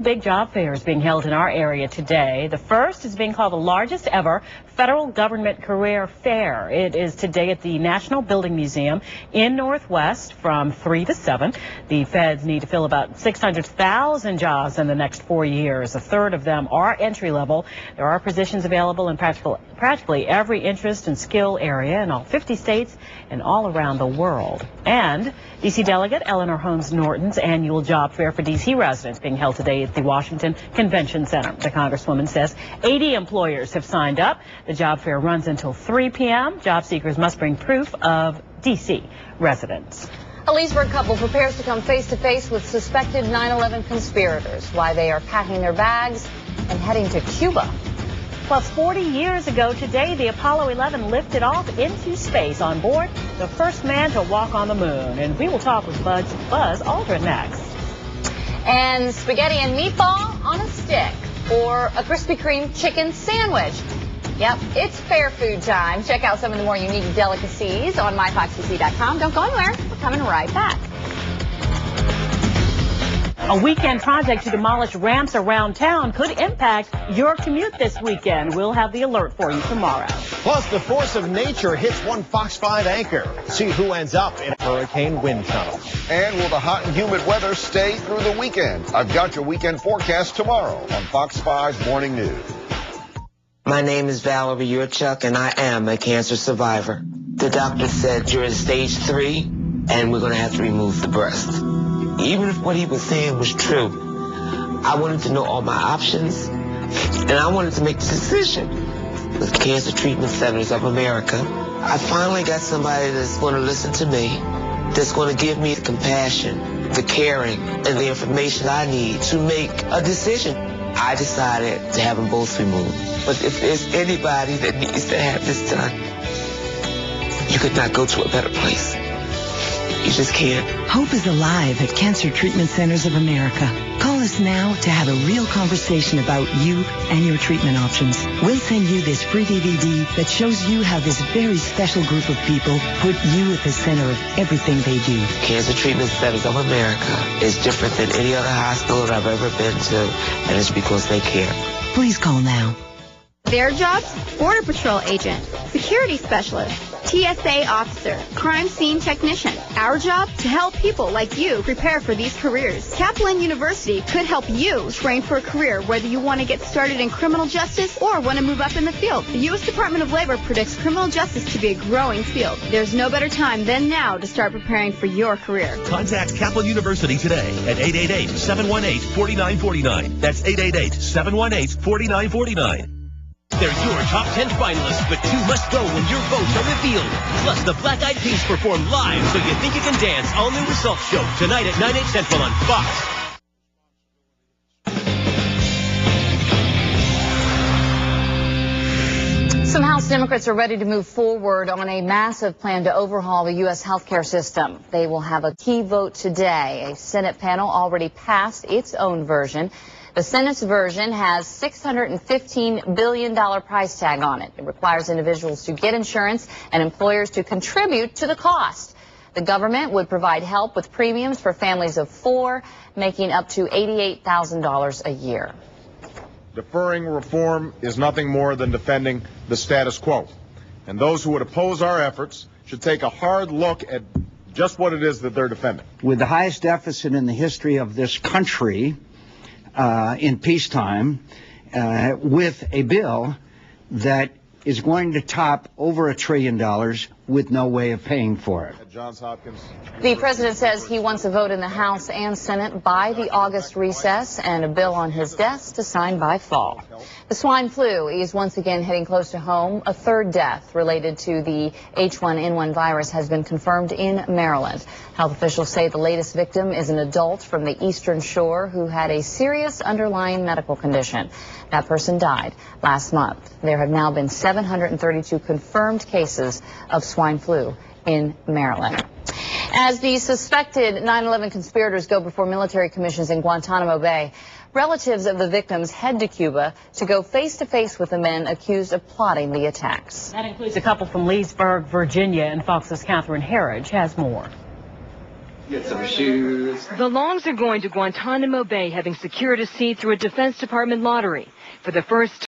Big job fair is being held in our area today. The first is being called the largest ever federal government career fair. It is today at the National Building Museum in Northwest from 3 to 7. The feds need to fill about 600,000 jobs in the next 4 years. A third of them are entry level. There are positions available in practically every interest and skill area in all 50 states and all around the world. And D.C. Delegate Eleanor Holmes Norton's annual job fair for D.C. residents being held today at the Washington Convention Center. The Congresswoman says 80 employers have signed up. The job fair runs until 3 p.m. Job seekers must bring proof of D.C. residence. A Leesburg couple prepares to come face-to-face with suspected 9/11 conspirators. Why they are packing their bags and heading to Cuba. Plus, 40 years ago today, the Apollo 11 lifted off into space on board the first man to walk on the moon. And we will talk with Buzz Aldrin next. And spaghetti and meatball on a stick, or a Krispy Kreme chicken sandwich. Yep, it's fair food time. Check out some of the more unique delicacies on myfoxtc.com. Don't go anywhere. We're coming right back. A weekend project to demolish ramps around town could impact your commute this weekend. We'll have the alert for you tomorrow. Plus, the force of nature hits one Fox 5 anchor. See who ends up in a hurricane wind tunnel. And will the hot and humid weather stay through the weekend? I've got your weekend forecast tomorrow on Fox 5 Morning News. My name is Valerie Yurchuk, and I am a cancer survivor. The doctor said you're in stage 3, and we're going to have to remove the breast. Even if what he was saying was true, I wanted to know all my options, and I wanted to make the decision. With Cancer Treatment Centers of America, I finally got somebody that's going to listen to me, that's going to give me the compassion, the caring, and the information I need to make a decision. I decided to have them both removed. But if there's anybody that needs to have this done, you could not go to a better place. You just can't. Hope is alive at Cancer Treatment Centers of America. Call us now to have a real conversation about you and your treatment options. We'll send you this free DVD that shows you how this very special group of people put you at the center of everything they do. Cancer Treatment Centers of America is different than any other hospital that I've ever been to, and it's because they care. Please call now. Their jobs: Border Patrol agent, security specialist, TSA officer, crime scene technician. Our job: to help people like you prepare for these careers. Kaplan University could help you train for a career, whether you want to get started in criminal justice or want to move up in the field. The U.S. Department of Labor predicts criminal justice to be a growing field. There's no better time than now to start preparing for your career. Contact Kaplan University today at 888-718-4949. That's 888-718-4949. They're your top 10 finalists, but 2 must go when your votes are revealed. Plus, the Black Eyed Peas perform live, So You Think You Can Dance, all-new results show tonight at 9, 8 Central on Fox. Some House Democrats are ready to move forward on a massive plan to overhaul the U.S. healthcare system. They will have a key vote today. A Senate panel already passed its own version. The Senate's version has $615 billion price tag on it. It requires individuals to get insurance and employers to contribute to the cost. The government would provide help with premiums for families of 4, making up to $88,000 a year. Deferring reform is nothing more than defending the status quo. And those who would oppose our efforts should take a hard look at just what it is that they're defending. With the highest deficit in the history of this country, in peacetime, with a bill that is going to top over $1 trillion with no way of paying for it. Johns Hopkins. The president says he wants a vote in the House and Senate by the August recess and a bill on his desk to sign by fall. The swine flu is once again hitting close to home. A third death related to the H1N1 virus has been confirmed in Maryland. Health officials say the latest victim is an adult from the Eastern Shore who had a serious underlying medical condition. That person died last month. There have now been 732 confirmed cases of swine flu in Maryland. As the suspected 9/11 conspirators go before military commissions in Guantanamo Bay, relatives of the victims head to Cuba to go face-to-face with the men accused of plotting the attacks. That includes a couple from Leesburg, Virginia, and Fox's Catherine Herridge has more. Get some shoes. The Longs are going to Guantanamo Bay, having secured a seat through a Defense Department lottery. For the first